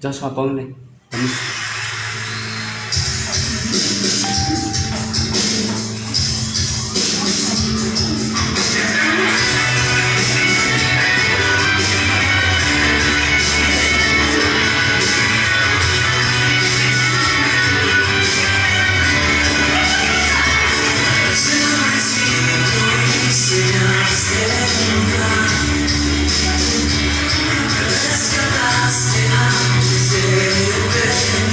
Joshua, ponle. Let's go,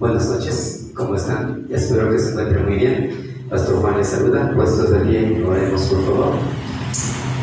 Buenas noches, ¿cómo están? Espero que se encuentren muy bien. Pastor Juan les saluda, puestos de pie, oremos por favor.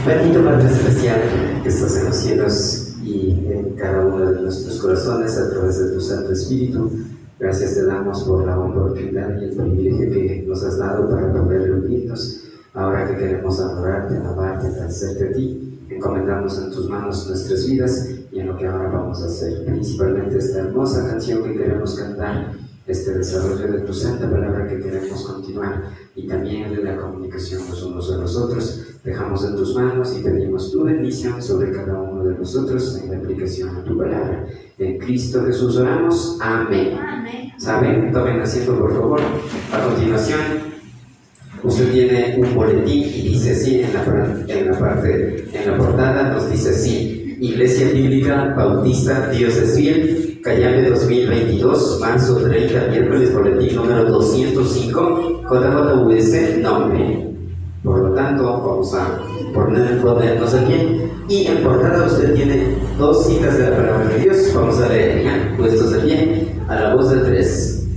Bendito Padre Celestial, que estás en los cielos y en cada uno de nuestros corazones a través de tu Santo Espíritu, gracias te damos por la oportunidad y el privilegio que nos has dado para poder reunirnos. Ahora que queremos adorarte, alabarte, agradecerte a ti, encomendamos en tus manos nuestras vidas y en lo que ahora vamos a hacer, principalmente esta hermosa canción que queremos cantar, este desarrollo de tu santa palabra que queremos continuar y también de la comunicación los unos a los otros. Dejamos en tus manos y pedimos tu bendición sobre cada uno de nosotros en la aplicación de tu palabra. En Cristo Jesús oramos. Amén. Amén. ¿Saben? Tomen asiento, por favor. A continuación, usted tiene un boletín y dice así en la portada nos dice así: Iglesia Bíblica Bautista Dios es Fiel, Cayambe 2022, marzo 30, miércoles, boletín número 205, JJVS, nombre. Por lo tanto, vamos a ponernos aquí. Y en portada usted tiene dos citas de la palabra de Dios. Vamos a leer, ya, puestos de pie, a la voz de tres.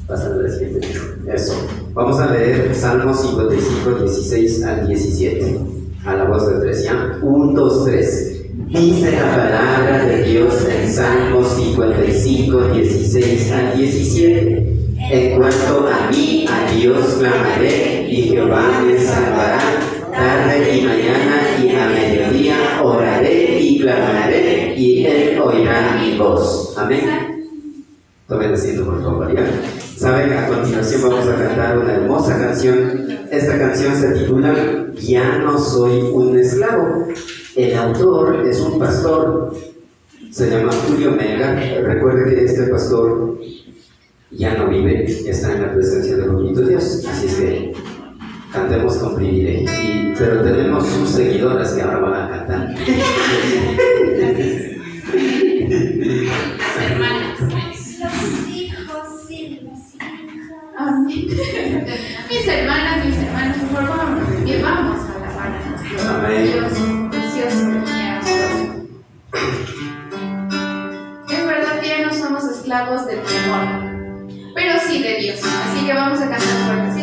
Pasando al siguiente. Eso. Vamos a leer Salmos 55, 16 al 17. A la voz de tres, ¿ya? 1, 2, 3. Dice la palabra de Dios en Salmos 55, 16 al 17. En cuanto a mí, a Dios clamaré, y Jehová me salvará. Tarde y mañana y a mediodía oraré y clamaré, y Él oirá mi voz. Amén. Tomen asiento, por favor, ¿ya? Saben, a continuación vamos a cantar una hermosa canción. Esta canción se titula Ya no soy un esclavo. El autor es un pastor, se llama Julio Mega. Recuerde que este pastor ya no vive, está en la presencia del bonito Dios. Así es que cantemos con privilegio. Pero tenemos sus seguidoras que ahora van a cantar. Las hermanas, los hijos y las hijas. Amén. Mis hermanas, por favor, llevamos a la mano a nuestro Amén. Dios precioso y amoroso. Es verdad que ya no somos esclavos del temor, pero sí de Dios. Así que vamos a cantar fuerte, ¿sí?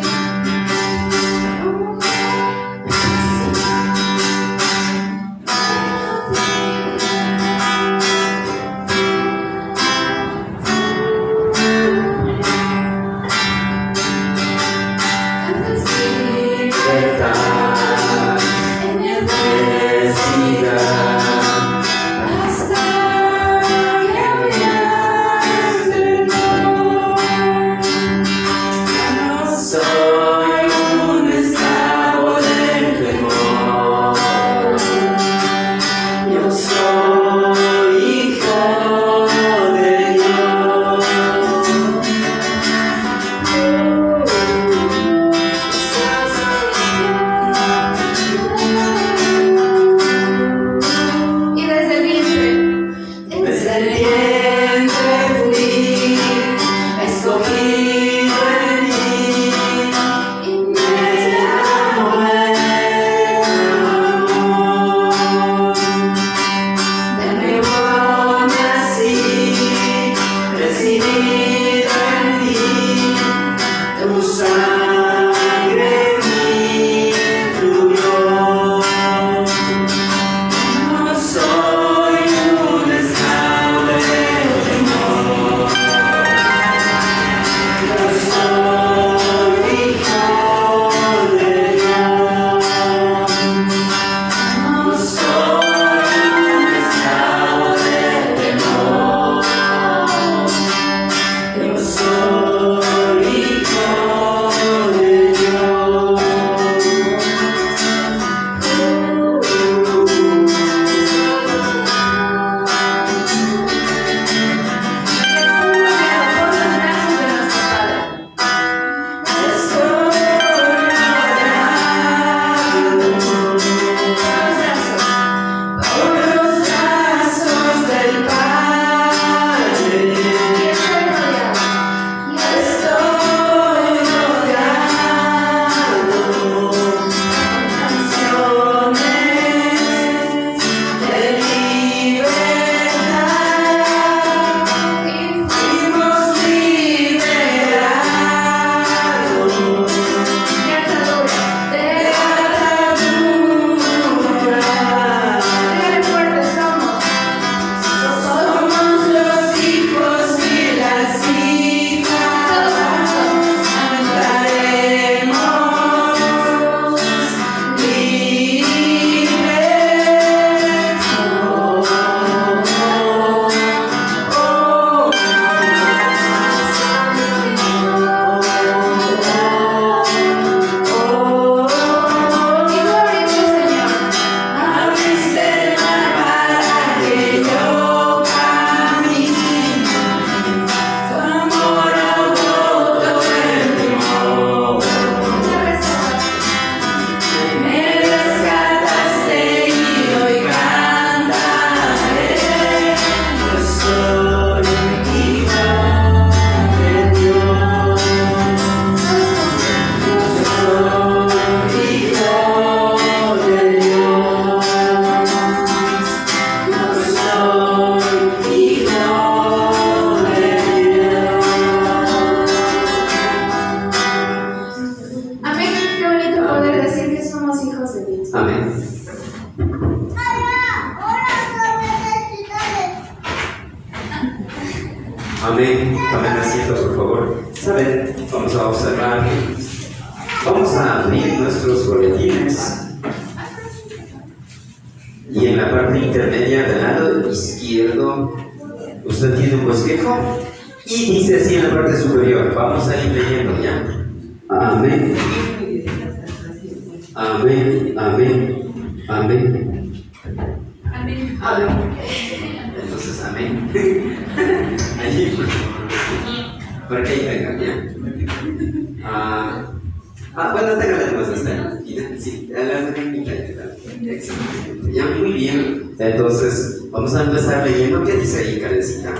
So Amén. Tomen asiento, por favor. Saben, vamos a observar. Vamos a abrir nuestros boletines. Y en la parte intermedia del lado izquierdo, usted tiene un bosquejo. Y dice así en la parte superior. Vamos a ir leyendo ya. Amén. Amén. Amén. Amén. Amén. Amén. Entonces, amén. Allí, por favor. Para que ahí tengan, ya. Bueno, tengan más hasta sí, a la mitad. Excelente. Ya, muy bien. Entonces, vamos a empezar leyendo. ¿Qué dice ahí, Karencita?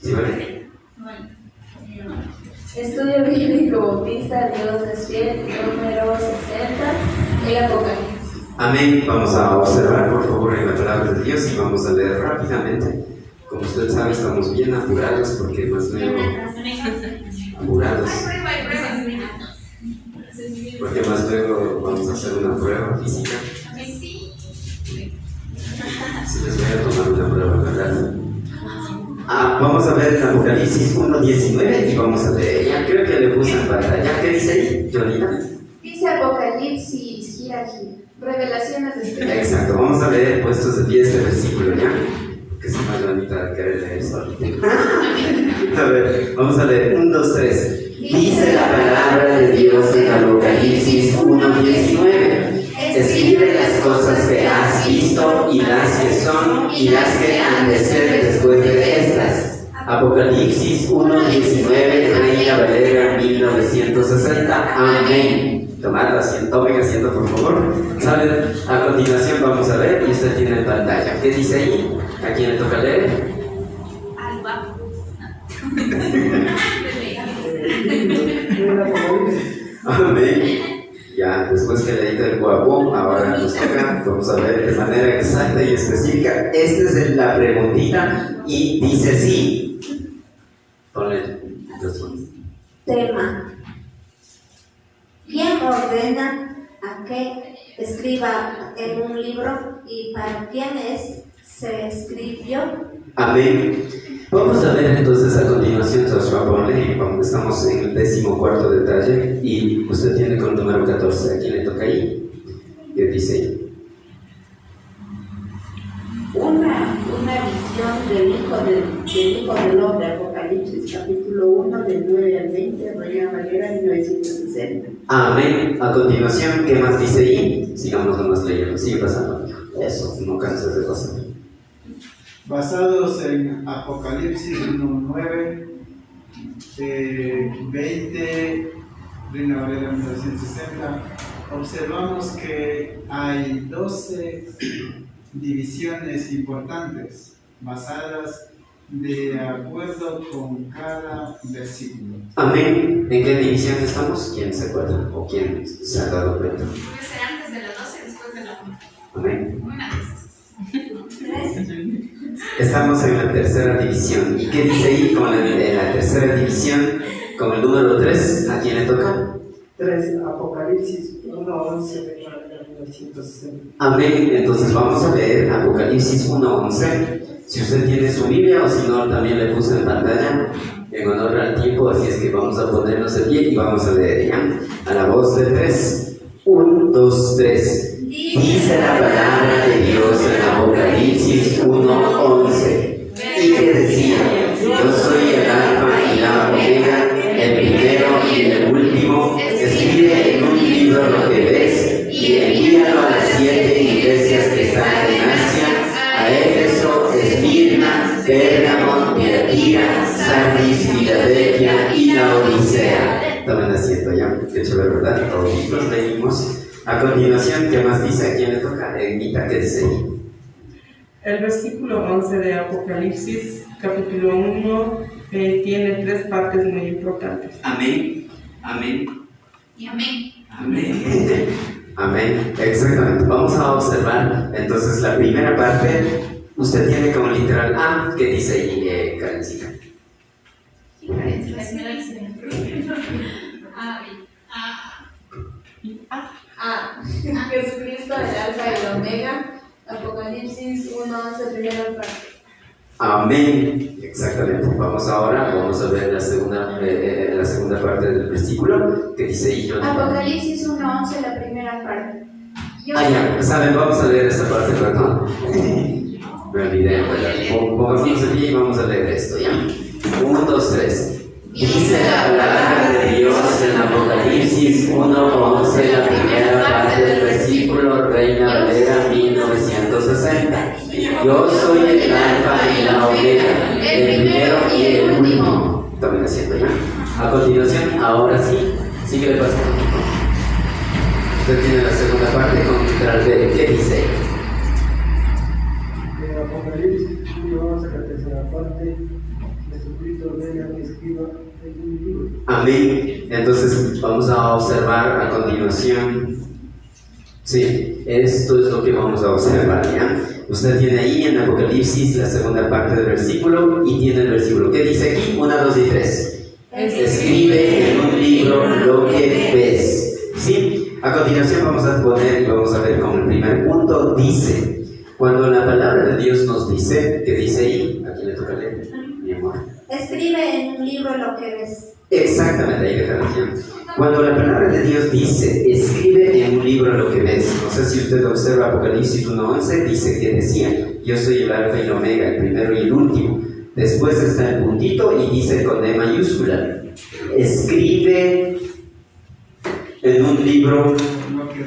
¿Sí, vale? Estudio bíblico bautista, Dios es fiel, número 60, el Apocalipsis. Amén. Vamos a observar, por favor, en la palabra de Dios y vamos a leer rápidamente. Como usted sabe, estamos bien apurados porque más luego apurados. Porque más luego vamos a hacer una prueba física. Si les voy a tomar una prueba, ¿verdad? Vamos a ver el Apocalipsis 1:19 y vamos a leer. Ya creo que le puse en pantalla. ¿Qué dice ahí, Jonita? Dice Apocalipsis, gira. Revelaciones de Espíritu. Exacto, vamos a leer puestos de pie este versículo ya. Que se más bonita querer leer solito. A ver, vamos a leer 1, 2, 3. Dice la palabra de Dios en Apocalipsis 1:19. Escribe las cosas que has visto y las que son y las que han de ser después de estas. Apocalipsis 1:19, Reina Valera 1960. Amén. Tomen asiento, por favor. ¿Saben? A continuación vamos a ver y usted tiene en pantalla. ¿Qué dice ahí? ¿A quién le toca leer? Alba. Amén. Ya, después que leí el guapo, ahora nos toca, vamos a ver de manera exacta y específica. Esta es la preguntita y dice sí. Ponle los puntos. Tema. ¿Quién ordena a que escriba en un libro y para quiénes se escribió? Amén. Vamos a ver entonces a continuación, Joshua, ponle, estamos en el 14º detalle y usted tiene con el número 14. ¿A quién le toca ahí? ¿Qué dice ahí? Una visión del Hijo del Hombre, Apocalipsis, capítulo 1, del 9 al 20, Reina Valera 1960. Amén. A continuación, ¿qué más dice ahí? Sigamos nomás leyendo. Sigue pasando, amigo. Eso, no canses de pasar. Basados en Apocalipsis 1:9, 20, Reina Valera 1960, observamos que hay 12 divisiones importantes basadas de acuerdo con cada versículo. Amén. ¿En qué división estamos? ¿Quién se acuerda? ¿O quién se ha dado cuenta? Puede ser antes de la 12 y después de la 1. Amén. Una de esas. Estamos en la tercera división. ¿Y qué dice ahí con en la tercera división? Con el número 3, ¿a quién le toca? 3, Apocalipsis 1:11 de 1960. Amén. Entonces vamos a leer Apocalipsis 1:11. Si usted tiene su Biblia o si no, también le puse en pantalla en honor al tiempo, así es que vamos a ponernos de pie y vamos a leer ya. A la voz de 3. 1, 2, 3. Dice la palabra de Dios en Apocalipsis 1:11. Y que decía: yo soy el Alfa y la Omega, el primero y el último. Escribe en un libro lo que ves y envíalo a las 7 iglesias que están en Asia, a Éfeso, Esmirna, Pérgamo, Tiatira, Sardis, Filadelfia y la Odisea. Tomen asiento ya, que chévere, ¿verdad? Todos los leímos. A continuación, ¿qué más dice? ¿A quién le toca? Mita, ¿qué dice ahí? El versículo 11 de Apocalipsis, capítulo 1, tiene 3 partes muy importantes. Amén, amén, Y amén. amén. Amén, exactamente. Vamos a observar entonces la primera parte. Usted tiene como literal A, ¿qué dice ahí, Karencita? Jesucristo, el Alfa y el Omega, Apocalipsis 1:11, primera parte. Amén. Exactamente. Vamos a ver la segunda parte del versículo que dice y yo. Apocalipsis 1:11, la primera parte. Ya, saben, vamos a leer esta parte, perdón. Me olvidé, pongámonos aquí y vamos a leer esto, ¿ya? 1, 2, 3. Dice la palabra de Dios en Apocalipsis 1:11, la primera parte del versículo, Reina Valera 1960. Yo soy el Alfa y la Omega, el primero y el último. Tomen asiento ya. A continuación, ahora sí, sigue el paso. Usted tiene la segunda parte con ¿qué dice? Apocalipsis 1:11, la tercera parte. Jesucristo venga que escriba en un libro. Amén. Entonces vamos a observar a continuación. Sí, esto es lo que vamos a observar, ¿ya? Usted tiene ahí en Apocalipsis la segunda parte del versículo y tiene el versículo. ¿Qué dice aquí? 1, 2 y 3. Escribe en un libro lo que ves. ¿Sí? A continuación vamos a poner y vamos a ver como el primer punto dice. Cuando la palabra de Dios nos dice, ¿qué dice ahí? ¿A quién le toca leer? Mi amor. Escribe en un libro lo que ves. Exactamente, ahí está la acción. Cuando la palabra de Dios dice, escribe en un libro lo que ves. No sé si usted observa Apocalipsis 1:11, dice que decía, yo soy el Alfa y el Omega, el primero y el último. Después está el puntito y dice con E mayúscula, escribe en un libro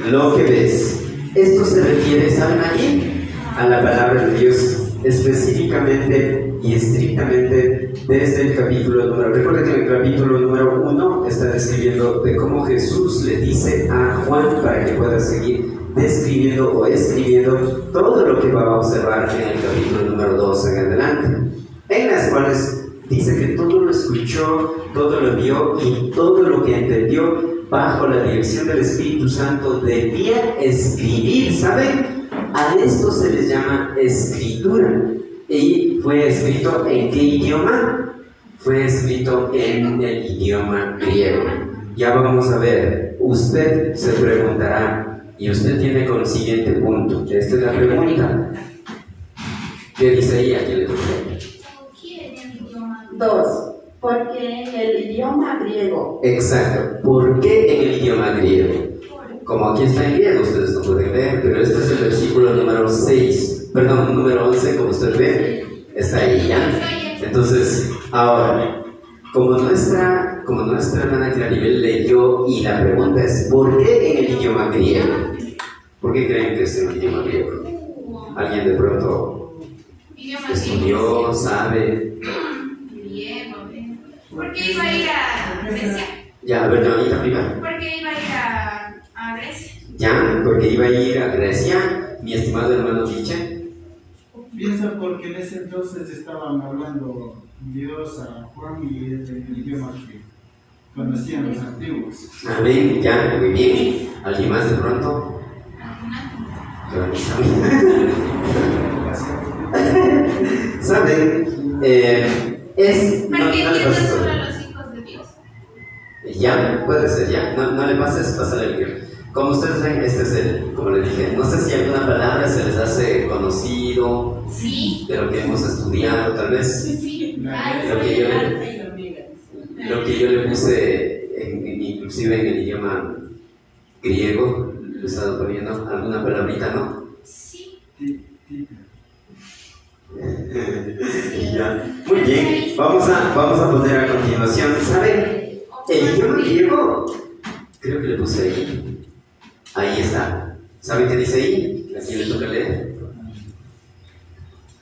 lo que ves. Esto se refiere, ¿saben a quién? A la palabra de Dios, específicamente y estrictamente desde el capítulo número. Recuerden que en el capítulo número 1 está describiendo de cómo Jesús le dice a Juan para que pueda seguir describiendo o escribiendo todo lo que va a observar en el capítulo número 2 en adelante, en las cuales dice que todo lo escuchó, todo lo vio y todo lo que entendió bajo la dirección del Espíritu Santo debía escribir, ¿saben? A esto se les llama escritura. Y fue escrito ¿en qué idioma? Fue escrito en el idioma griego. Ya vamos a ver, usted se preguntará, y usted tiene con el siguiente punto. Esta es la pregunta. ¿Qué dice ahí? ¿A quién le toca? 2. Porque en el idioma griego. Exacto. ¿Por qué en el idioma griego? Como aquí está en griego, ustedes no pueden ver, pero este es el versículo número 6, perdón, número 11, como usted ve, está ahí ya. Entonces, ahora, como nuestra hermana Claribel leyó, y la pregunta es, ¿por qué en el idioma griego? ¿Por qué creen que es en el idioma griego? ¿Alguien de pronto estudió, sabe? ¿Por qué iba a ir a Grecia? Ya, a ver, Joanita, prima. ¿Por qué iba a ir a Grecia? Ya, porque iba a ir a Grecia, mi estimado hermano Tiche. Piensa porque en ese entonces estaban hablando Dios a Juan y el idioma que conocían los antiguos. Amén, ya, muy bien. ¿Alguien más de pronto? ¿Saben? ¿Por qué No le piensas pases solo todo. a los hijos de Dios? Ya, puede ser, ya. No le pases, pásale el guión. Como ustedes ven, este es el, como les dije, no sé si alguna palabra se les hace conocido, Sí. de lo que hemos estudiado, tal vez. Sí. Lo que yo le puse, inclusive en el idioma griego, le he estado poniendo alguna palabrita, ¿no? Sí. Ya. Muy bien, vamos a poner a continuación, ¿saben? El idioma griego, creo que le puse ahí. Ahí está. ¿Saben qué dice ahí? ¿A quién le toca leer?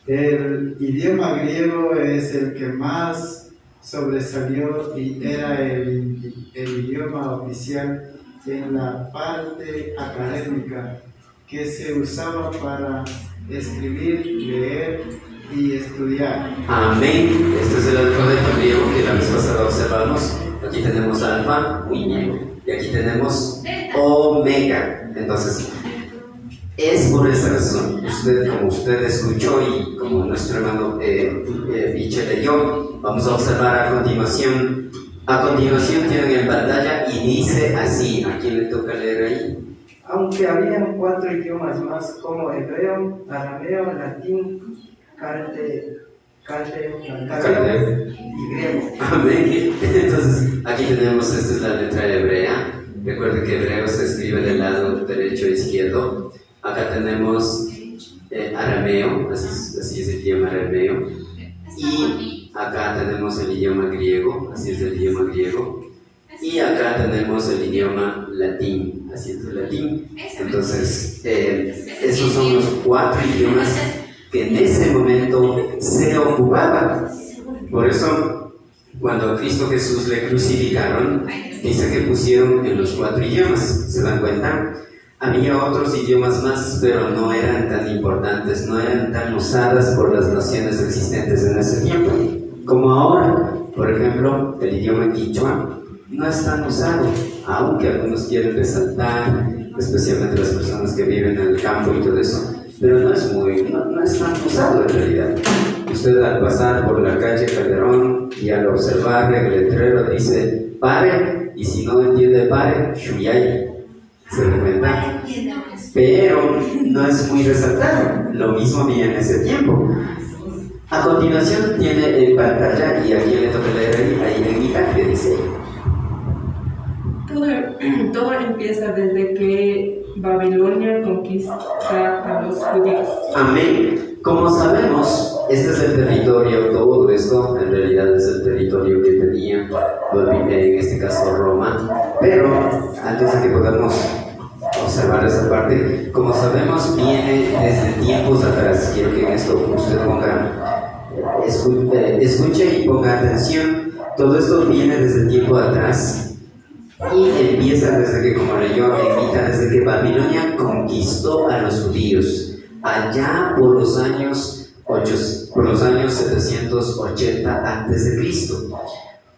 El idioma griego es el que más sobresalió y era el idioma oficial en la parte académica que se usaba para escribir, leer y estudiar. Amén. Este es el alfabeto griego que la vez pasada observamos. Aquí tenemos alfa, muy bien. Y aquí tenemos omega. Entonces, es por esa razón. Como usted escuchó y como nuestro hermano Piche leyó, vamos a observar a continuación. A continuación tienen en pantalla y dice así. ¿A quién le toca leer ahí? aunque habían 4 idiomas más como hebreo, arameo, latín, caldeo y griego. Amén. Entonces, aquí tenemos, esta es la letra hebrea. Recuerden que hebreo se escribe del lado derecho e izquierdo. Acá tenemos arameo, así es el idioma arameo. Y acá tenemos el idioma griego, así es el idioma griego. Y acá tenemos el idioma latín, así es el latín. Entonces, esos son los 4 idiomas que en ese momento se ocupaban. Por eso, cuando a Cristo Jesús le crucificaron, dice que pusieron en los 4 idiomas. ¿Se dan cuenta? Había otros idiomas más, pero no eran tan importantes, no eran tan usadas por las naciones existentes en ese tiempo, como ahora. Por ejemplo, el idioma quichua no es tan usado, aunque algunos quieren resaltar, especialmente las personas que viven en el campo y todo eso, pero no es tan usado en realidad. Usted al pasar por la calle Calderón y al observar el letrero dice pare, y si no entiende pare, shuyay. ¿Se da cuenta? Pero no es muy resaltado. Lo mismo había en ese tiempo. A continuación tiene en pantalla, y aquí le toca leer ahí en mitad, que dice: todo empieza desde que Babilonia conquista a los judíos. Amén. Como sabemos, este es el territorio, todo esto en realidad es el territorio que tenía, en este caso Roma. Pero antes de que podamos observar esa parte, como sabemos, viene desde tiempos atrás. Quiero que en esto usted escuche y ponga atención. Todo esto viene desde tiempo atrás. Y empieza desde que, como leyó en mitad, desde que Babilonia conquistó a los judíos, allá por los años 780 a.C.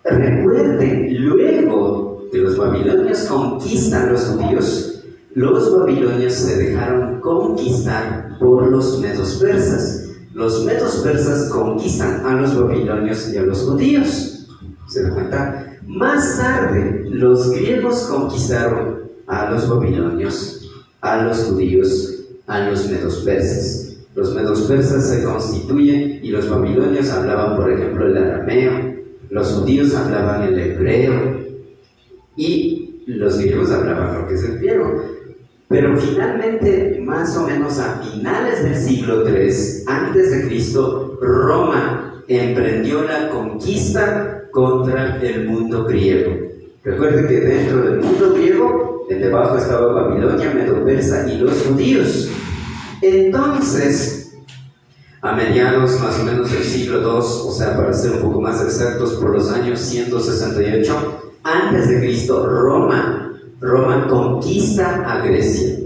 Recuerden, luego que los babilonios conquistan a los judíos, los babilonios se dejaron conquistar por los medos persas. Los medos persas conquistan a los babilonios y a los judíos. ¿Se dan cuenta? Más tarde, los griegos conquistaron a los babilonios, a los judíos, a los medos persas. Los medos persas se constituyen y los babilonios hablaban, por ejemplo, el arameo, los judíos hablaban el hebreo y los griegos hablaban lo que es el griego. Pero finalmente, más o menos a finales del siglo III a.C., Roma emprendió la conquista contra el mundo griego. Recuerden que dentro del mundo griego, debajo estaba Babilonia, Medo-Persa y los judíos. Entonces, a mediados más o menos del siglo II, o sea, para ser un poco más exactos, por los años 168 a.C., Roma conquista a Grecia.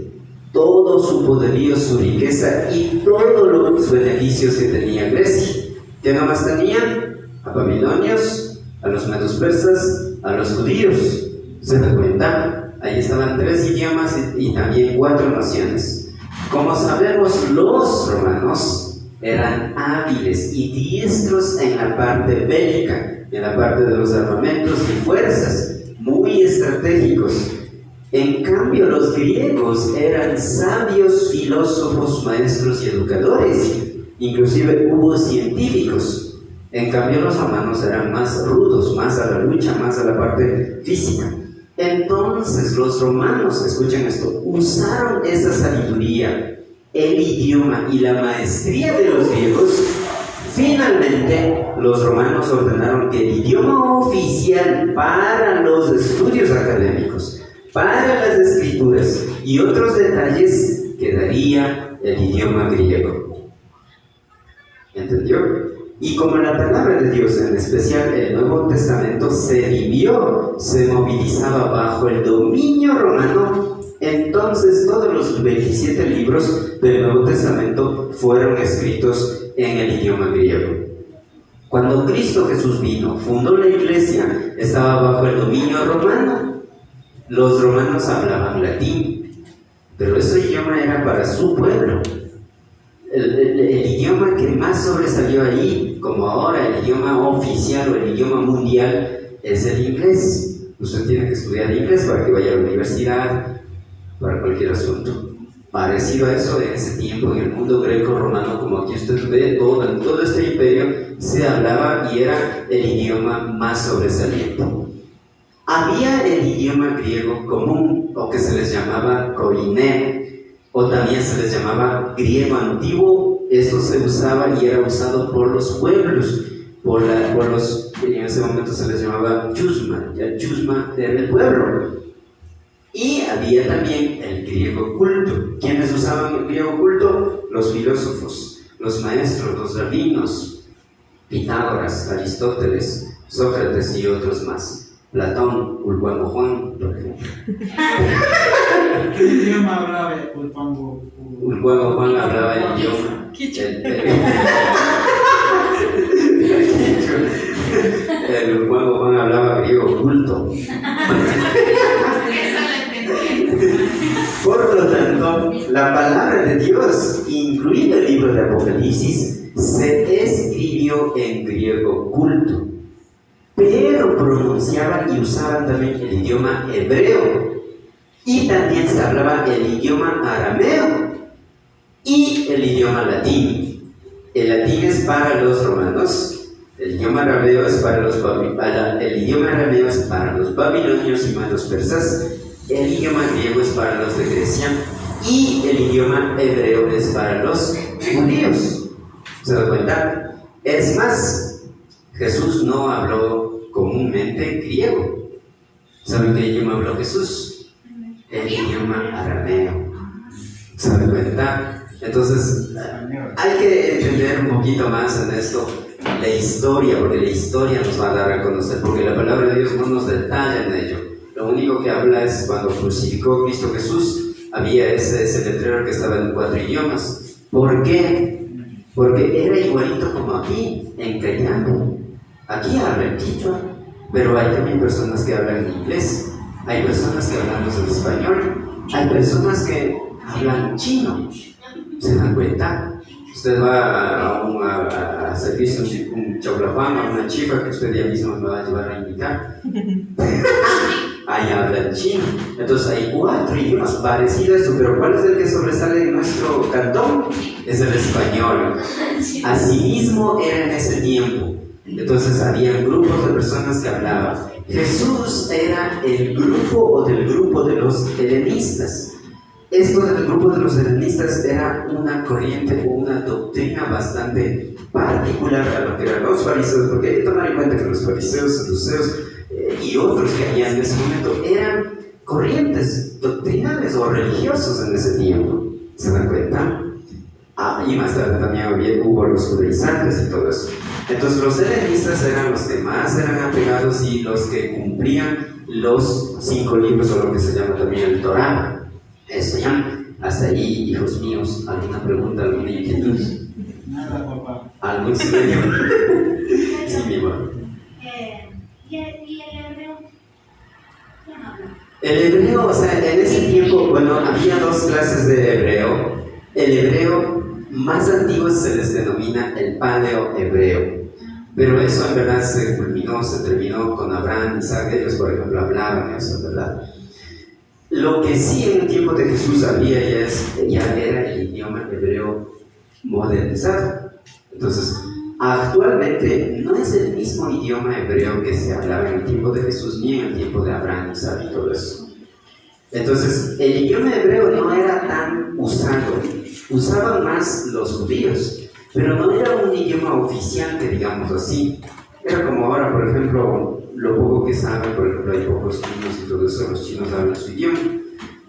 Todo su poderío, su riqueza y todos los beneficios que tenía Grecia. ¿Qué nomás tenían? A babilonios, a los medos persas, a los judíos. ¿Se dan cuenta? Ahí estaban 3 idiomas y también 4 naciones. Como sabemos, los romanos eran hábiles y diestros en la parte bélica, en la parte de los armamentos y fuerzas, muy estratégicos. En cambio, los griegos eran sabios, filósofos, maestros y educadores. Inclusive hubo científicos. En cambio, los romanos eran más rudos, más a la lucha, más a la parte física. Entonces, los romanos, escuchen esto, usaron esa sabiduría, el idioma y la maestría de los griegos. Finalmente, los romanos ordenaron que el idioma oficial para los estudios académicos, para las escrituras y otros detalles quedaría el idioma griego. ¿Entendió? Y como la palabra de Dios, en especial el Nuevo Testamento, se movilizaba bajo el dominio romano, entonces todos los 27 libros del Nuevo Testamento fueron escritos en el idioma griego. Cuando Cristo Jesús vino, fundó la iglesia, estaba bajo el dominio romano. Los romanos hablaban latín, pero ese idioma era para su pueblo. El idioma que más sobresalió ahí, como ahora el idioma oficial o el idioma mundial, es el inglés. Usted tiene que estudiar inglés para que vaya a la universidad, para cualquier asunto. Parecido a eso, en ese tiempo, en el mundo greco-romano, como aquí usted ve, en todo este imperio se hablaba y era el idioma más sobresaliente. Había el idioma griego común, o que se les llamaba koiné, o también se les llamaba griego antiguo. Esto se usaba y era usado por los pueblos, por los que en ese momento se les llamaba chusma. Ya chusma era el pueblo. Y había también el griego culto. ¿Quiénes usaban el griego culto? Los filósofos, los maestros, los rabinos, Pitágoras, Aristóteles, Sócrates y otros más. Platón, Ulguango Juan, por ejemplo. ¿Qué idioma hablaba Ulguango? Ulguango Juan hablaba el idioma. El Ulguango Juan hablaba griego culto. Por lo tanto, la palabra de Dios, incluido el libro de Apocalipsis, se escribió en griego culto, pero pronunciaban y usaban también el idioma hebreo, y también se hablaba el idioma arameo y el idioma latín. El latín es para los romanos, el idioma arameo es para los babilonios y los persas. El idioma griego es para los de Grecia y el idioma hebreo es para los judíos. ¿Se dan cuenta? Es más, Jesús no habló comúnmente griego. ¿Saben qué idioma habló Jesús? El idioma arameo. ¿Se dan cuenta? Entonces, hay que entender un poquito más en esto la historia, porque la historia nos va a dar a conocer, porque la palabra de Dios no nos detalla en ello. Lo único que habla es cuando crucificó Cristo Jesús, había ese letrero que estaba en 4 idiomas. ¿Por qué? Porque era igualito como aquí, en castellano. Aquí hablan quichua, pero hay también personas que hablan inglés, hay personas que hablamos en español, hay personas que hablan chino. ¿Se dan cuenta? Usted va a servirse un chaulafán a una chifa que usted ya mismo me va a llevar a invitar. Ahí hablan chino. Entonces hay 4 idiomas parecidos, pero ¿cuál es el que sobresale en nuestro cantón? Es el español. Asimismo era en ese tiempo. Entonces había grupos de personas que hablaban. Jesús era el grupo o del grupo de los helenistas. Esto del grupo de los helenistas era una corriente o una doctrina bastante particular a lo que eran los fariseos, porque hay que tomar en cuenta que los fariseos, saduceos y otros que había en ese momento eran corrientes doctrinales o religiosos en ese tiempo. ¿Se dan cuenta? Y más tarde también hubo los judaizantes y todo eso. Entonces los helenistas eran los que más eran apegados y los que cumplían los 5 libros o lo que se llama también el Torá. Eso ya. Hasta ahí, hijos míos, ¿alguna pregunta, alguna inquietud? Nada, papá. ¿Algo en serio? Sí, mi mamá. ¿Y el hebreo? ¿Quién habla? El hebreo, o sea, en ese tiempo, bueno, había 2 clases de hebreo. El hebreo más antiguo se les denomina el paleo-hebreo. Pero eso en verdad se terminó con Abraham, Isaac, ellos por ejemplo hablaban eso, ¿verdad? Lo que sí en el tiempo de Jesús había ya era el idioma hebreo modernizado. Entonces, actualmente no es el mismo idioma hebreo que se hablaba en el tiempo de Jesús ni en el tiempo de Abraham, Isaac y todo eso. Entonces, el idioma hebreo no era tan usado, usaban más los judíos, pero no era un idioma oficial, que digamos así. Era como ahora, por ejemplo, lo poco que saben, por ejemplo, hay pocos chinos y todo eso, los chinos hablan su idioma,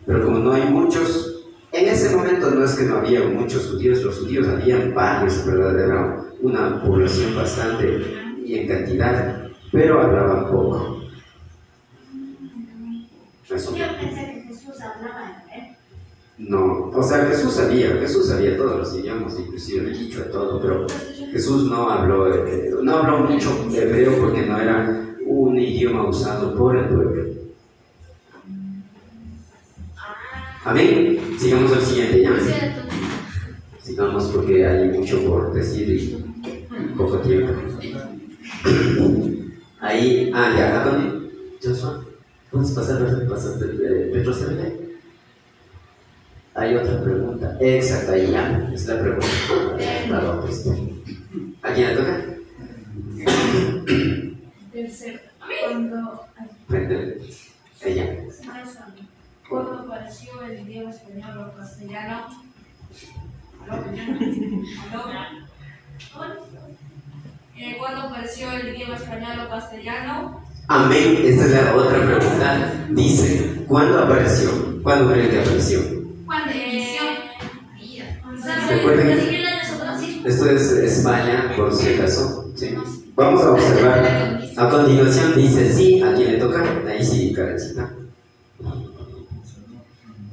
pero como no hay muchos, en ese momento no es que no había muchos judíos, los judíos habían varios, ¿verdad? Era una población bastante y en cantidad, pero hablaban poco. Eso. Yo pensé que Jesús hablaba hebreo. No, o sea, Jesús sabía todos los idiomas, inclusive el quichua, todo, pero Jesús no habló mucho hebreo porque no era un idioma usado por el pueblo. Amén. Sigamos al siguiente ya. Sigamos porque hay mucho por decir y poco tiempo. Ahí, ya, ¿a dónde? Joshua, ¿puedes pasar? ¿Pasaste Petro CBD? Hay otra pregunta. Exacto, ahí ya. Es la pregunta. ¿A quién le toca? Tercero. Cuando Ella. cuando apareció el idioma español o castellano. Cuando apareció el idioma español o castellano. Amén. Esta es la otra pregunta. Dice, ¿cuándo apareció? ¿Cuándo creen que apareció? ¿Cuándo inició? Recuerden, esto es España, por si acaso. ¿Sí? Vamos a observar. A continuación dice sí, ¿a quién le toca? Ahí sí, Karencita.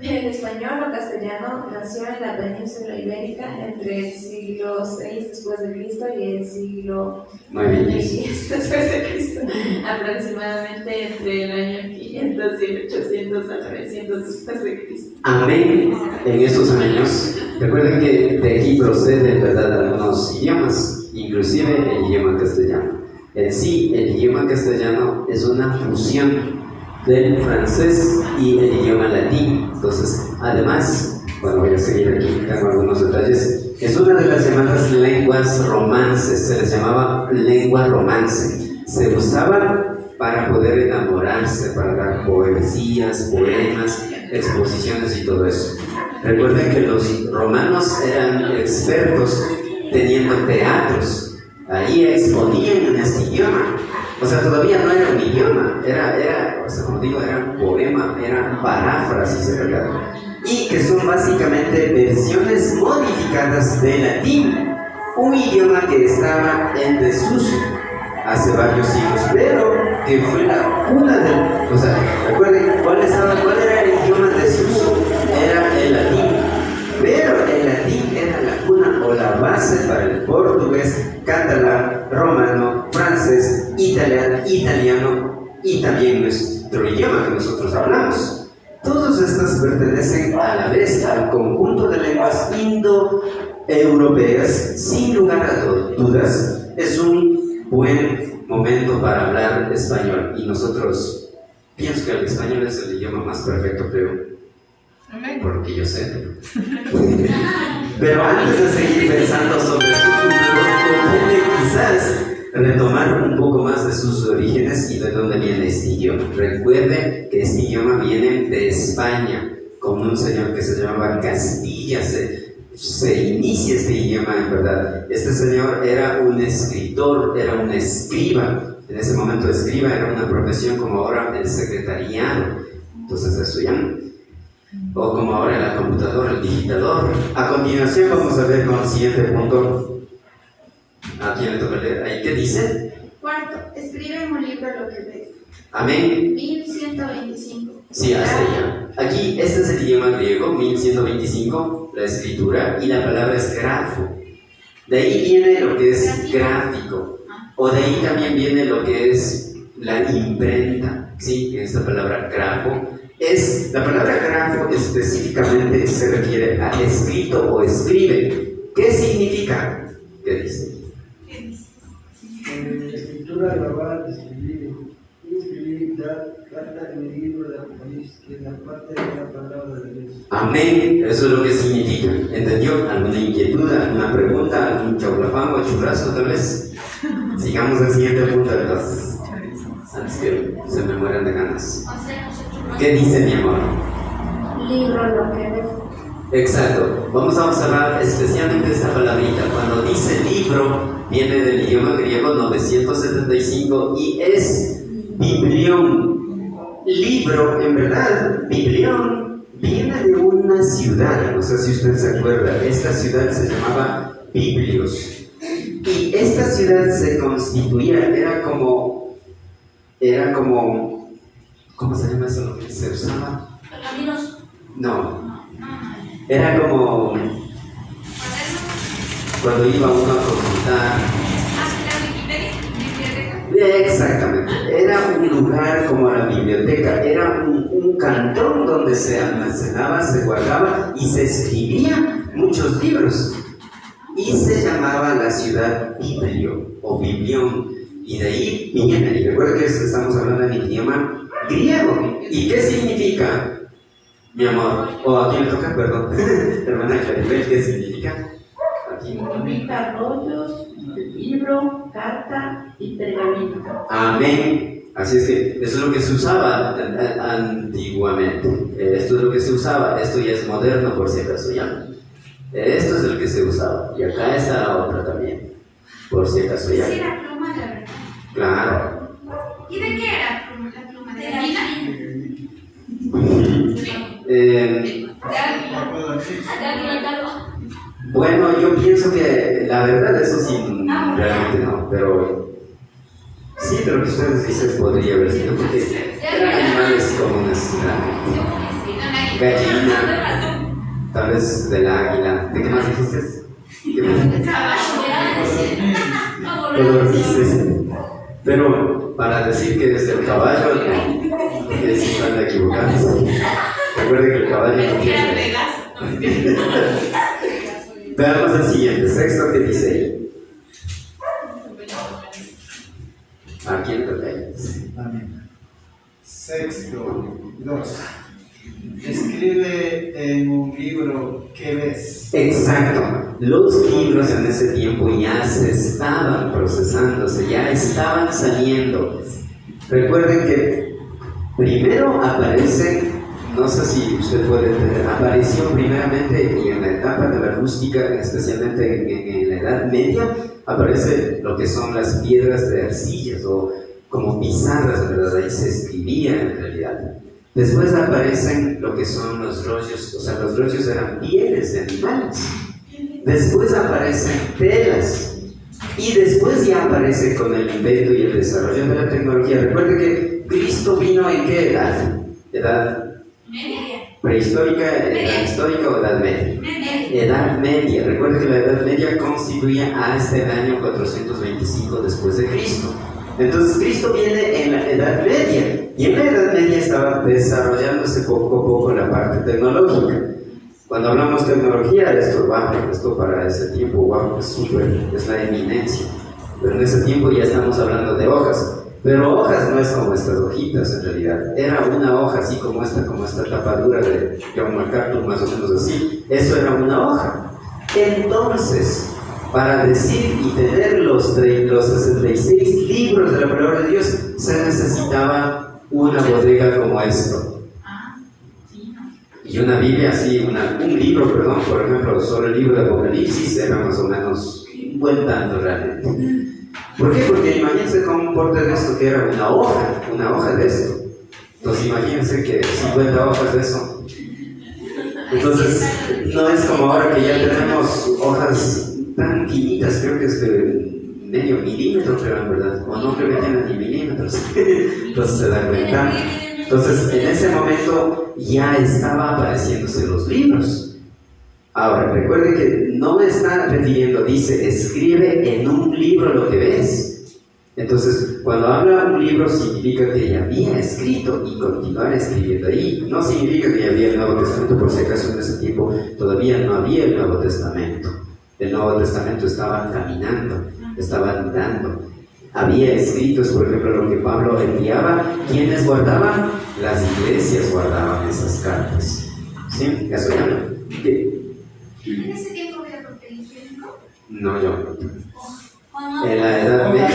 El español o castellano nació en la península ibérica entre el siglo VI después de Cristo y el siglo X después de Cristo, aproximadamente entre el año 500 y 800 a 900 después de Cristo. Amén. En estos años, recuerden que de aquí proceden, ¿verdad?, algunos idiomas, inclusive el idioma castellano. En sí, el idioma castellano es una fusión del francés y el idioma latín. Entonces, además, bueno, voy a seguir aquí, tengo algunos detalles. Es una de las llamadas lenguas romances, se les llamaba lengua romance. Se usaba para poder enamorarse, para dar poesías, poemas, exposiciones y todo eso. Recuerden que los romanos eran expertos teniendo teatros. Ahí exponían en este idioma. O sea, todavía no era un idioma, o sea, como digo, era un poema, era paráfrasis, ¿verdad? Y que son básicamente versiones modificadas de latín, un idioma que estaba en desuso hace varios siglos, pero que fue la cuna del... O sea, recuerden, ¿cuál era el idioma en desuso? Era el latín, pero el latín era la cuna o la base para el portugués, catalán, romano, francés, italiano y también nuestro idioma que nosotros hablamos. Todas estas pertenecen a la vez al conjunto de lenguas indoeuropeas. Sin lugar a dudas, es un buen momento para hablar español. Y nosotros, pienso que el español es el idioma más perfecto, creo. Por lo que yo sé. Pero antes de seguir pensando sobre su futuro, conviene quizás retomar un poco más de sus orígenes y de dónde viene este idioma. Recuerde que este idioma viene de España, con un señor que se llamaba Castilla. Se inicia este idioma, en verdad. Este señor era un escritor, era un escriba. En ese momento, escriba era una profesión como ahora el secretariado. Entonces, eso ya. O como ahora la computadora, el digitador. A continuación vamos a ver con el siguiente punto. ¿A quién le toca leer? ¿Ahí qué dice? Cuarto, escribe en un libro lo que ves. Amén. 1125. Sí, hasta allá. Aquí, este es el idioma griego, 1125, la escritura, y la palabra es grafo. De ahí viene lo que es gráfico. O de ahí también viene lo que es la imprenta. Sí, esta palabra grafo. La palabra grafo específicamente se refiere a escrito o escribe. ¿Qué significa? ¿Qué dice? Escritura, grabar, escribir, dar carta en el libro de Apocalipsis, que es la parte de la palabra de Dios. Amén, eso es lo que significa. ¿Entendió? ¿Alguna inquietud, alguna pregunta, algún chaulafán o churrasco tal vez? Sigamos al siguiente punto entonces, antes que se me mueran de ganas. ¿Qué dice mi amor? Libro, lo que ves. Exacto. Vamos a observar especialmente esta palabrita. Cuando dice libro, viene del idioma griego 975 y es biblión. Libro, en verdad, biblión, viene de una ciudad. No sé si usted se acuerda. Esta ciudad se llamaba Biblios. Y esta ciudad se constituía, era como, ¿cómo se llama eso? ¿Lo que se usaba? ¿Pergaminos? No. Era como cuando iba uno a consultar. Exactamente. Era un lugar como la biblioteca. Era un cantón donde se almacenaba, se guardaba y se escribían muchos libros. Y se llamaba la ciudad Biblio o Biblión. Y de ahí viene. Y recuerda que estamos hablando en idioma griego. ¿Y qué significa? Mi amor. ¿O a quién le toca? Perdón. Hermana Claribel, ¿qué significa? Aquí. Significa rollos, libro, carta y pergamino. Amén. Así es que eso es lo que se usaba antiguamente. Esto es lo que se usaba. Esto ya es moderno, por si acaso ya. Esto es el que se usaba. Y acá está la otra también. Por si acaso ya. Sí, la pluma, la verdad. Claro. ¿Y de qué era la pluma? ¿De la mina? Bueno, yo pienso que la verdad eso sí, realmente no, pero sí, pero lo que ustedes dicen podría haber sido, porque eran animales comunes, gallina, tal vez del águila. ¿De qué más dijiste? ¿Qué más? Codornices. Pero para decir que es el caballo, no, porque si están equivocados. Recuerden que el caballo no tiene. Veamos el siguiente, sexto que dice ahí. ¿A quién toca ahí? Amén. Sexto, 2. Escribe en un libro que ves. Exacto. Los libros en ese tiempo ya se estaban procesándose, ya estaban saliendo. Recuerden que primero aparece, no sé si usted puede entender, apareció primeramente y en la etapa de la rústica, especialmente en la Edad Media, aparece lo que son las piedras de arcillas o como pizarras, ¿verdad? Ahí se escribía en realidad. Después aparecen lo que son los rollos, o sea, los rollos eran pieles de animales. Después aparecen telas. Y después ya aparece con el invento y el desarrollo de la tecnología. Recuerde que Cristo vino en qué edad? ¿Edad prehistórica, edad histórica o edad media? Edad media. Recuerde que la edad media constituía hasta el año 425 después de Cristo. Entonces Cristo viene en la Edad Media, y en la Edad Media estaba desarrollándose poco a poco la parte tecnológica. Cuando hablamos de tecnología, esto para ese tiempo, wow, es la eminencia. Pero en ese tiempo ya estamos hablando de hojas. Pero hojas no es como estas hojitas en realidad. Era una hoja así como esta tapadura de John MacArthur, más o menos así. Eso era una hoja. Entonces, para decir y tener los 66 libros de la palabra de Dios, se necesitaba una bodega como esto. Y una Biblia así, un libro, por ejemplo, solo el libro de Apocalipsis era más o menos un buen tanto realmente. ¿Por qué? Porque imagínense cómo un porte de esto que era una hoja de esto. Entonces imagínense que 50 hojas de eso. Entonces, no es como ahora que ya tenemos hojas tan finitas, creo que es de medio milímetro, creo, en verdad, o no creo que tienen ni milímetros. Entonces se dan cuenta. Entonces, en ese momento ya estaban apareciéndose los libros. Ahora, recuerde que no me está refiriendo, dice, escribe en un libro lo que ves. Entonces, cuando habla un libro, significa que ya había escrito y continuar escribiendo ahí. No significa que ya había el Nuevo Testamento, por si acaso en ese tiempo todavía no había el Nuevo Testamento. El Nuevo Testamento estaba caminando, estaba andando. Había escritos, por ejemplo, lo que Pablo enviaba. ¿Quiénes guardaban? Las iglesias guardaban esas cartas. ¿Sí? ¿Eso ya no? ¿En ese tiempo había papel higiénico? No, yo. En la Edad Media.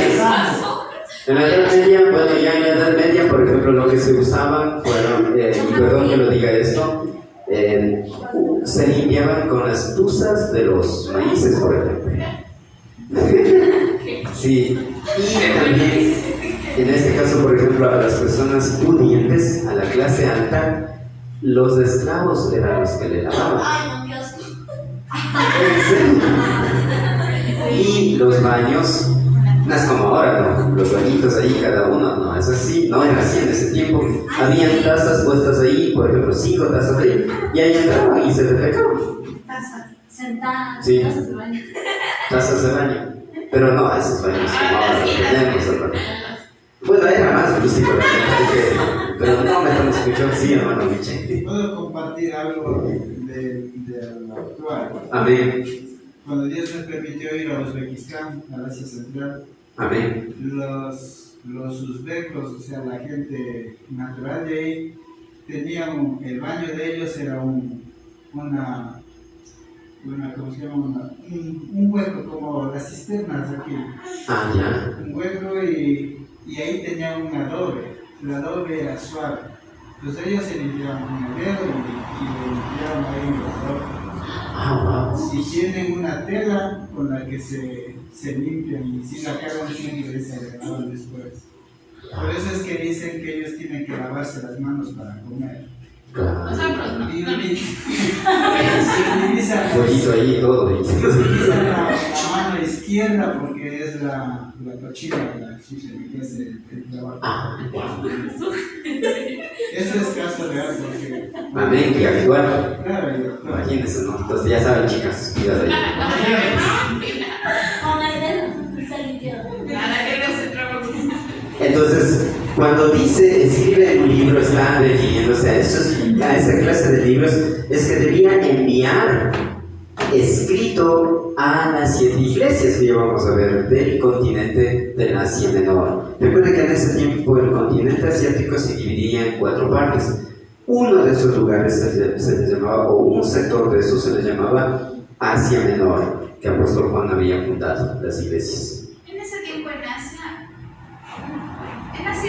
En la Edad Media, bueno, ya en la Edad Media, por ejemplo, lo que se usaban fueron, y perdón que lo diga esto, se limpiaban con las tuzas de los maíces, por ejemplo. Sí, y también, en este caso, por ejemplo, a las personas pudientes, a la clase alta, los esclavos eran los que le lavaban. Ay, no, Dios. Y los baños, no es como ahora, ¿no? Los bañitos ahí cada uno, no, es así, no era así en ese tiempo. Habían tazas puestas ahí, por ejemplo, 5 tazas ahí, y ahí entraban y se defecaban. Taza, sentada, Sí. tazas de baño. Tazas de baño. Pero no, esos baños como ahora tenemos, ¿verdad? Bueno, era más rústico realmente, pero no me estamos escuchando, sí, hermano Miche. ¿Puedo compartir algo de lo actual? Amén. Cuando Dios me permitió ir a Uzbekistán, a Asia Central, Amén. los uzbecos, o sea, la gente natural de ahí, tenían, el baño de ellos era una ¿cómo se llama? Un hueco como las cisternas aquí. Ah, ya. Un hueco y ahí tenían un adobe. El adobe era suave. Entonces ellos se limpiaban con el dedo y lo limpiaban ahí en el adobe. Ah, wow. Y tienen una tela con la que se limpian y si la cagan siempre se lavan después. Por eso es que dicen que ellos tienen que lavarse las manos para comer. Claro. Y utilizan Pollito ahí y todo. la mano izquierda porque es la cochina, la sucia, que es el trabajo. Ah, wow. Eso es caso real porque... Amén, que actuar. Claro, Imagínense, ¿no? Entonces ya saben, chicas, cuidado ahí. Con el dedo se limpió. Entonces, cuando dice escribe en un libro, está refiriéndose a esa clase de libros, es que debía enviar escrito a las 7 iglesias que vamos a ver del continente del Asia Menor. Recuerden que en ese tiempo el continente asiático se dividía en 4 partes. Uno de esos lugares se le llamaba, o un sector de eso se le llamaba Asia Menor, que apóstol Juan había fundado las iglesias. En ese tiempo en Asia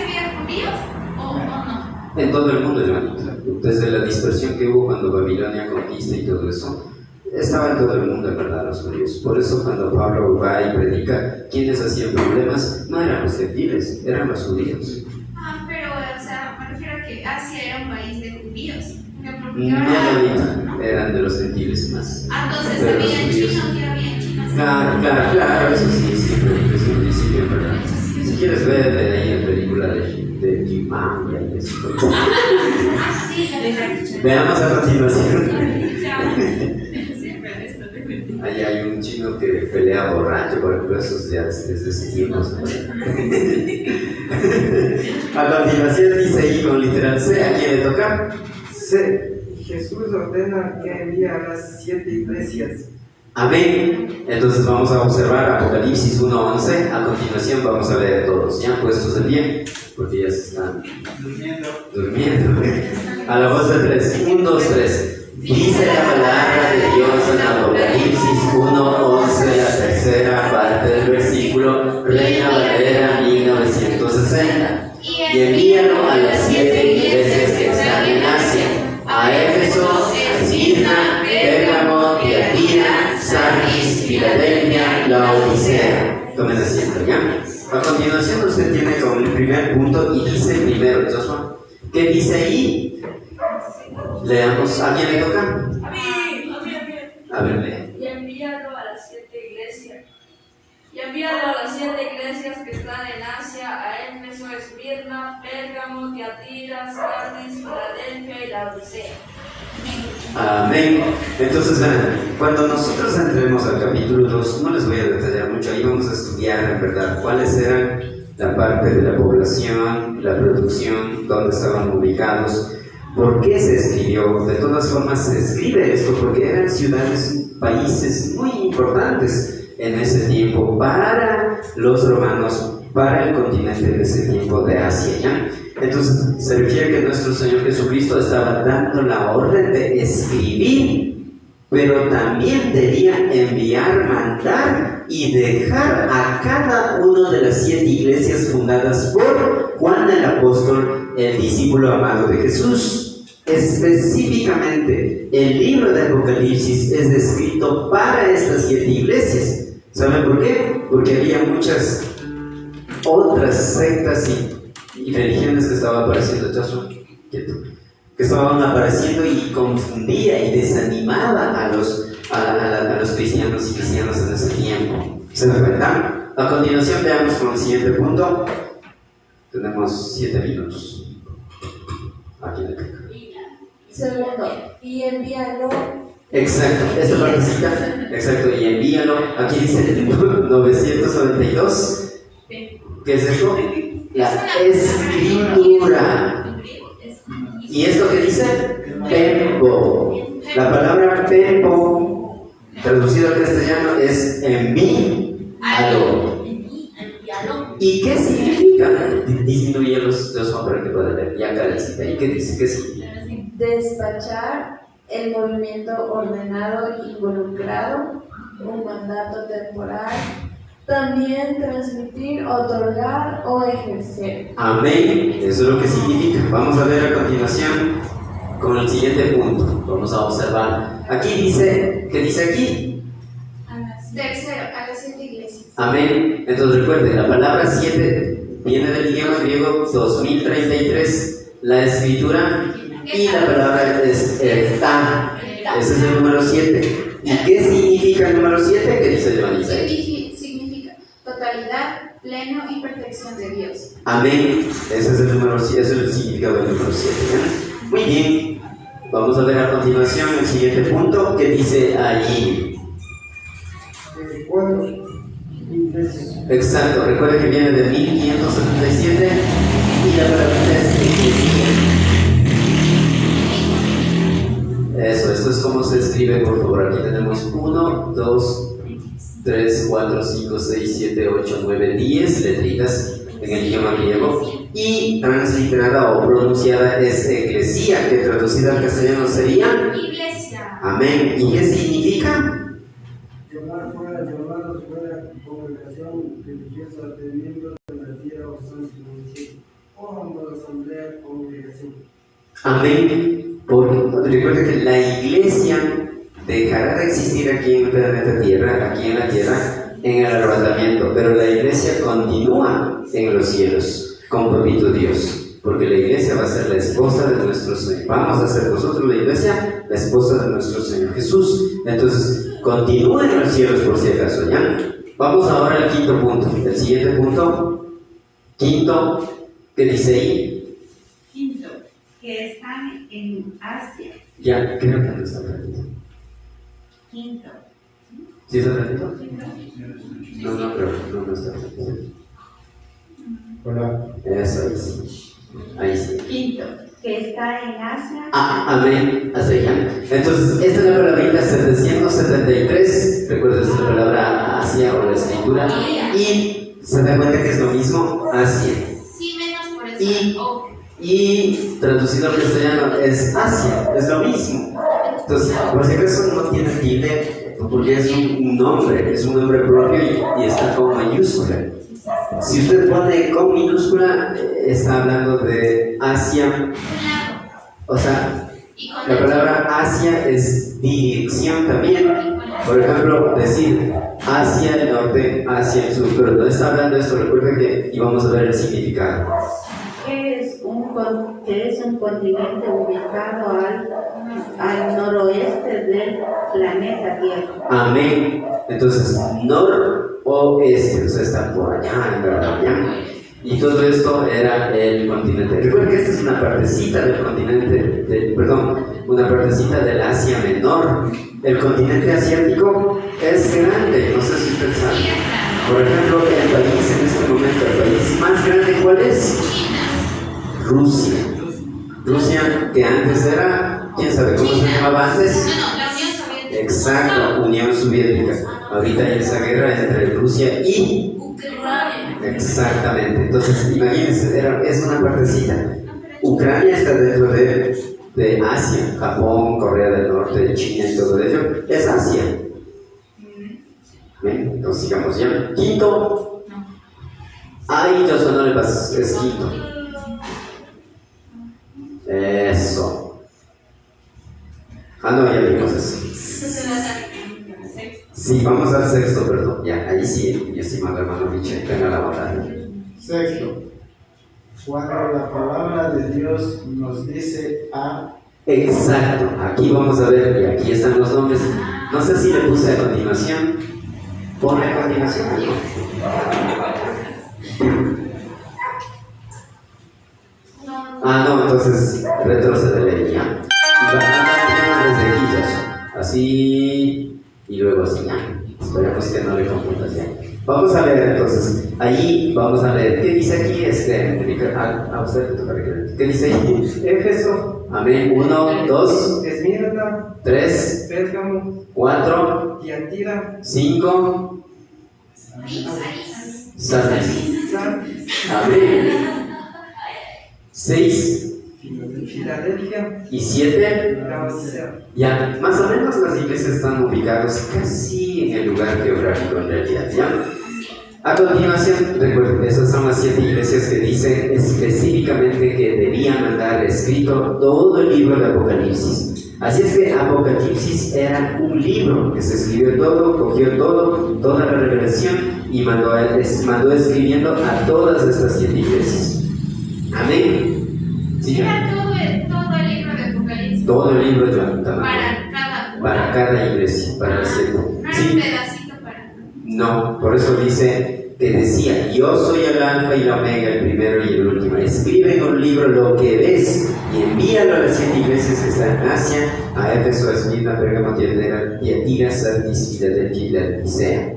había judíos o no? En todo el mundo, Joanita. Desde la dispersión que hubo cuando Babilonia conquista y todo eso, estaba en todo el mundo, en verdad, los judíos. Por eso cuando Pablo va y predica, ¿quiénes hacían problemas? No eran los gentiles, eran los judíos. Ah, pero, o sea, me refiero a que Asia era un país de judíos. No, Joanita, eran de los gentiles más. Entonces Pero los había judíos- chinos y había chinos. Claro, eso sí, es un principio, en verdad. Si quieres ver de ahí en película de Jimán y ahí eso. Ah, sí, Veamos a continuación. siempre esto te cuento. Ahí hay un chino que pelea borracho, por ejemplo, esos ya desde ese tiempo. A continuación dice ahí con literal C, ¿a quién le toca? C. Jesús ordena que envíe a las 7 iglesias. Amén. Entonces vamos a observar Apocalipsis 1:11. A continuación vamos a ver todos, ya puestos de pie, porque ya se están durmiendo. A la voz de 3. 1, 2, 3. Dice la palabra de Dios en Apocalipsis 1:11, la tercera parte del versículo, Reina Valera 1960. Y envíalo a las 7 iglesias que están en Asia, a Éfeso, a Esmirna, Pérgamo, Tiatira, Sardis, Filadelfia, Laodicea. Tomen asiento, ¿ya? A continuación usted tiene como el primer punto y dice primero, Joshua, ¿qué dice ahí? Leamos, ¿a quién le toca? A ver, lee. Y envíalo a las 7 iglesias. Y envíalo a las 7 iglesias que están en Asia, a Éfeso, Esmirna, Pérgamo, Tiatira, Sardis, Filadelfia y Laodicea. Amén. Entonces, vean, cuando nosotros entremos al capítulo 2, no les voy a detallar mucho, ahí vamos a estudiar en verdad cuáles eran la parte de la población, la producción, dónde estaban ubicados, por qué se escribió. De todas formas, se escribe esto porque eran ciudades, países muy importantes en ese tiempo para los romanos, para el continente de ese tiempo de Asia, ¿ya? Entonces, se refiere que nuestro Señor Jesucristo estaba dando la orden de escribir, pero también debía enviar, mandar y dejar a cada una de las 7 iglesias fundadas por Juan el Apóstol, el discípulo amado de Jesús. Específicamente, el libro de Apocalipsis es escrito para estas 7 iglesias. ¿Saben por qué? Porque había muchas otras sectas y religiones que estaban apareciendo, que estaban apareciendo y confundía y desanimaba a los cristianos y cristianas en ese tiempo. ¿Se dan cuenta? A continuación veamos con el siguiente punto. Tenemos 7 minutos. Aquí le toca. Segundo, y envíalo. Exacto, esta partecita, exacto, y envíalo. Aquí dice el 992. ¿Qué es esto? La escritura. ¿Y esto qué dice? Pembo. La palabra pembo, traducido al castellano, es envíalo. ¿Y qué significa? Disminuye los ojos para que puedan ver. Ya carecita. ¿Y qué dice? ¿Qué significa? despachar el movimiento ordenado involucrado, un mandato temporal, también transmitir, otorgar o ejercer. Amén. Eso es lo que significa. Vamos a ver a continuación con el siguiente punto. Vamos a observar. Aquí dice, ¿qué dice aquí? Tercero, a las 7 iglesias. Amén. Entonces recuerden, la palabra 7 viene del idioma griego 2033, la escritura, y la palabra es ta. Ese es el número 7. ¿Y qué significa el número 7? ¿Qué dice Giovanita? Significa totalidad, pleno y perfección de Dios. Amén. Ese es el número 7, ese es el significado del número 7. Muy bien. Vamos a ver a continuación el siguiente punto que dice allí. Exacto, recuerden que viene de 1577 y la palabra es iglesia. Eso, esto es como se escribe, por favor. Aquí tenemos 1, 2, 3, 4, 5, 6, 7, 8, 9, 10 letritas en el idioma griego. Y transliterada o pronunciada es eclesía, que traducida al castellano sería Iglesia. amén. ¿Y qué significa? Llamar fuera, llamados fuera, congregación religiosa de miembros de la tierra o santo municipio, o ambos asamblea, congregación. Amén. Porque recuerden que la iglesia dejará de existir aquí en el planeta Tierra, aquí en la Tierra, en el arrebatamiento, pero la iglesia continúa en los cielos, con propio Dios, porque la iglesia va a ser la esposa de nuestro Señor. Vamos a ser nosotros la iglesia, la esposa de nuestro Señor Jesús. Entonces, continúa en los cielos por si acaso, ¿ya? Vamos ahora al quinto punto. El siguiente punto, quinto, ¿qué dice ahí? Quinto, que están en Asia. Ya, creo que no está perdido. Quinto. ¿Sí está perdido? No, pero no está perdido. Hola. Eso, ahí sí. Ahí sí. Quinto, que está en Asia. Amén. Hasta allá. Entonces, esta es la palabrita 773. Recuerda, esta es la palabra Asia o la escritura. Y se da cuenta que es lo mismo, Asia. Sí, menos por eso. Y traducido al castellano es Asia, es lo mismo. Entonces, por si acaso no tiene tilde, porque es un nombre propio y está con mayúscula. Si usted pone con minúscula, está hablando de Asia. O sea, la palabra Asia es dirección también. Por ejemplo, decir hacia el norte, hacia el sur, pero no está hablando de esto. Recuerden que íbamos a ver el significado. Que es un continente ubicado al noroeste del planeta Tierra. Amén. Entonces, noroeste, o sea, está por allá, en verdad, ¿ya? Y todo esto era el continente. Recuerden que esta es una partecita del continente, una partecita del Asia Menor. El continente asiático es grande, no sé si ustedes saben. Por ejemplo, el país en este momento, el país más grande, ¿cuál es? Rusia. Rusia, que antes era, ¿quién sabe cómo se llamaba antes? La Unión Soviética. Exacto, Unión Soviética. Ahorita hay esa guerra entre Rusia y Ucrania. exactamente. Entonces, imagínense, es una partecita. Ucrania está dentro de Asia, Japón, Corea del Norte, China y todo ello. Es Asia. Bien, entonces sigamos ya. Quinto. Ahí ya sonó el paso, es quinto. Eso. No, ya vimos eso. Sí, vamos al sexto, perdón. Ya, ahí sí, mi estimado hermano Michel, tenga la bondad. Sexto, cuando la palabra de Dios nos dice a. Exacto, aquí vamos a ver, y aquí están los nombres. No sé si le puse a continuación. Ponle a continuación. No, entonces retrocede ya. Y va a desde aquí ya. Así y luego así ya. Esperemos que no le confundas ya. Vamos a leer entonces. Ahí vamos a leer. ¿Qué dice aquí? A usted le toca leer. ¿Qué dice ahí? Éfeso, Amén. 1, 2, Esmirna, 3, Pérgamo, 4, Tiatira, 5, Sardis. Sardis, Amén. 6, Filadelfia y 7. la Odisea. Ya, más o menos las iglesias están ubicadas casi en el lugar geográfico en realidad, ¿ya? A continuación, recuerden, esas son las 7 iglesias que dicen específicamente que debían mandar escrito todo el libro de Apocalipsis. Así es que Apocalipsis era un libro que se escribió todo, cogió todo, toda la revelación y mandó escribiendo a todas estas 7 iglesias. Amén. ¿Sí? Era todo el libro de Apocalipsis. Todo el libro de Juan. Para cada iglesia, para las 7. No era Sí. un pedacito para. No, por eso dice que decía, yo soy el alfa y la omega, el primero y el último. Escribe en un libro lo que ves y envíalo a las 7 iglesias que están en Asia, a Éfeso, Esmirna, Pérgamo, Tiatira, Sardis, Filadelfia y Laodicea.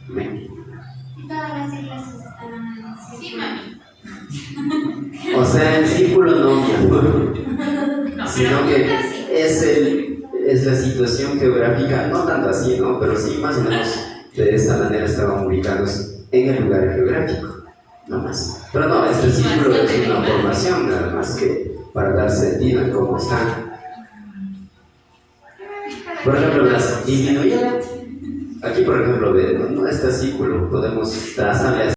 Amén. Todas las iglesias están. Sí, mami. O sea, el círculo no, mi amor, No, sino pero que es la situación geográfica, no tanto así, ¿no? Pero sí, más o menos de esta manera estaban ubicados en el lugar geográfico, no más. Pero no, este círculo es una formación, nada más que para dar sentido en cómo están. Por ejemplo, las disminuyeron. Aquí, por ejemplo, no está círculo, podemos trazarle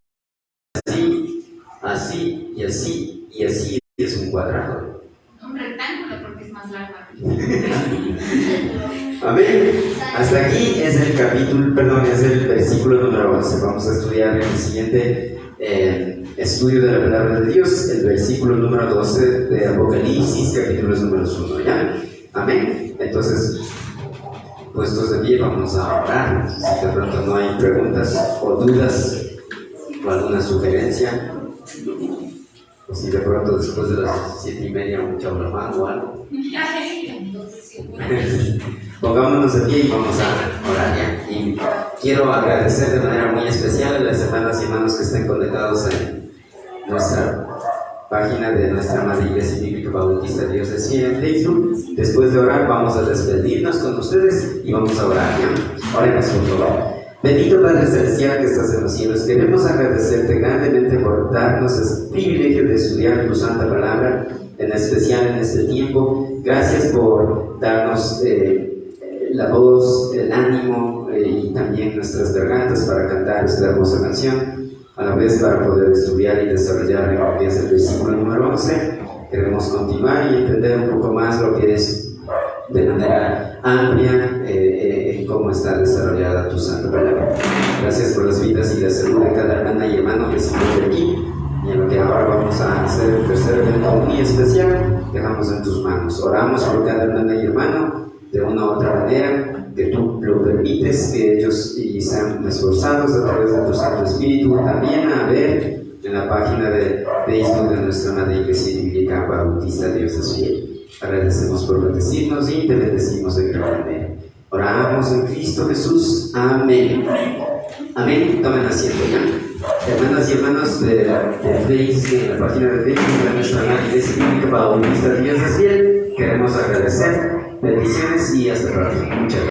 así, así y así, y así es un cuadrado. un rectángulo porque es más largo. Amén. Hasta aquí es el es el versículo número 11. Vamos a estudiar en el siguiente estudio de la palabra de Dios, el versículo número 12 de Apocalipsis, capítulos números 1. ¿Ya? Amén. Entonces, puestos de pie, vamos a orar. Si de pronto no hay preguntas o dudas o alguna sugerencia, o si de pronto después de las 7:30 mucha broma o algo. Pongámonos de pie y vamos a orar ya. Y quiero agradecer de manera muy especial a las hermanas y hermanos que estén conectados en nuestra página de nuestra Madre Iglesia Bíblica Bautista Dios de Cielo en Facebook. Después de orar vamos a despedirnos con ustedes y vamos a orar ya. Oremos por favor. Bendito Padre Celestial que estás en los cielos, queremos agradecerte grandemente por darnos el privilegio de estudiar tu santa palabra, en especial en este tiempo. Gracias por darnos la voz, el ánimo y también nuestras gargantas para cantar esta hermosa canción, a la vez para poder estudiar y desarrollar lo que es el versículo número 11. Queremos continuar y entender un poco más lo que es de manera amplia en cómo está desarrollada tu santa palabra. Gracias por las vidas y la salud de cada hermana y hermano que se encuentra aquí, y en lo que ahora vamos a hacer el tercer evento muy especial, dejamos en tus manos. Oramos por cada hermana y hermano de una u otra manera, que tú lo permites, que ellos sean esforzados a través de tu Santo Espíritu, también a ver en la página de Facebook de nuestra Madre Iglesia Bíblica Bautista Dios es fiel. Agradecemos por bendecirnos y te bendecimos de gran manera. Oramos en Cristo Jesús. Amén. Amén. Tomen asiento ya. Hermanas y hermanos de Facebook, en la página de Facebook de nuestra Madre Iglesia Bíblica Bautista Dios es fiel, queremos agradecer. Bendiciones y hasta pronto. Muchas gracias.